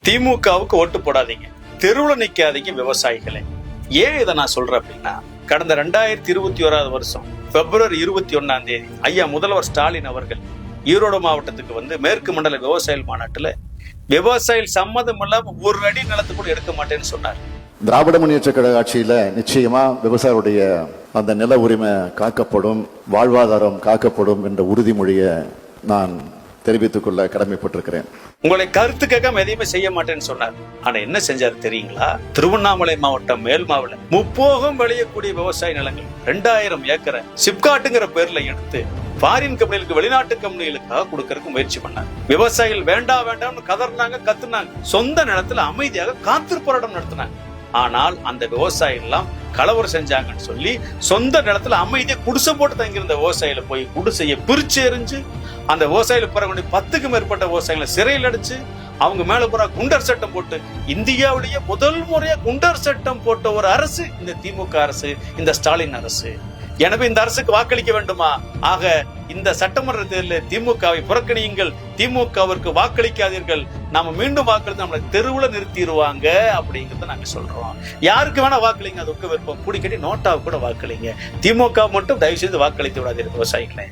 திமுகவுக்கு ஓட்டு போடாதீங்க, தெருவுல நிக்காதீங்க விவசாயிகளே. ஏன் இதை நான் சொல்றேன் அப்படின்னா, கடந்த 2021 வருஷம் பிப்ரவரி 21 ஐயா முதல்வர் ஸ்டாலின் அவர்கள் ஈரோடு மாவட்டத்துக்கு வந்து மேற்கு மண்டல விவசாயிகள் மாநாட்டுல விவசாயிகள் சம்மதம் இல்லாம ஒரு அடி நிலத்தை கூட எடுக்க மாட்டேன்னு சொன்னார். திராவிட முன்னேற்ற கழக ஆட்சியில நிச்சயமா விவசாயிகளுடைய அந்த நில உரிமை காக்கப்படும், வாழ்வாதாரம் காக்கப்படும் என்ற உறுதிமொழியை நான் தெரிவித்துக் கொள்ள கடமைப்பட்டிருக்கிறேன். உங்களை கருத்து கேட்காம எதையுமே செய்ய மாட்டேன்னு சொன்னார். ஆனா என்ன செஞ்சாரு தெரியுங்களா? திருவண்ணாமலை மாவட்டம் மேல்மாவில முப்போகம் விளையக்கூடிய விவசாய நிலங்கள் 2000 ஏக்கரை சிப்காட்டுங்கிற பேர்ல எடுத்து ஃபாரின் கம்பெனிகளுக்கு, வெளிநாட்டு கம்பெனிகளுக்காக கொடுக்கறதுக்கு முயற்சி பண்ணாங்க. விவசாயிகள் வேண்டாம் வேண்டாம்னு கதறினாங்க, கத்துனாங்க. சொந்த நிலத்துல அமைதியாக காத்திரு போராட்டம் நடத்தினாங்க. ஆனால் அந்த விவசாயிகள் எல்லாம் கலவரம் செஞ்சாங்கன்னு சொல்லி சொந்த நிலத்துல அமைதியா குடிசை போட்டு தங்கியிருந்த விவசாயிகளை போய் குடிசையை பிரிச்சு எறிஞ்சு அந்த விவசாயிகள் பிறகு 10க்கும் மேற்பட்ட விவசாயிகளை சிறையில் அடிச்சு அவங்க மேல பூரா குண்டர் சட்டம் போட்டு, இந்தியாவிலேயே முதல் முறையா குண்டர் சட்டம் போட்ட ஒரு அரசு இந்த திமுக அரசு, இந்த ஸ்டாலின் அரசு. எனவே இந்த அரசுக்கு வாக்களிக்க வேண்டுமா? ஆக இந்த சட்டமன்ற தேர்தலில் திமுகவை புறக்கணியுங்கள், திமுகவிற்கு வாக்களிக்காதீர்கள். நாம மீண்டும் வாக்களித்து நம்மளை தெருவுல நிறுத்திடுவாங்க அப்படிங்கறத நாங்க சொல்றோம். யாருக்கு வேணா வாக்களிங்க, அது உங்க விருப்பம். கூடி கட்டி நோட்டாவை கூட வாக்களிங்க. திமுக மட்டும் தயவு செய்து வாக்களித்து விடாதீர்கள் விவசாயிகளே.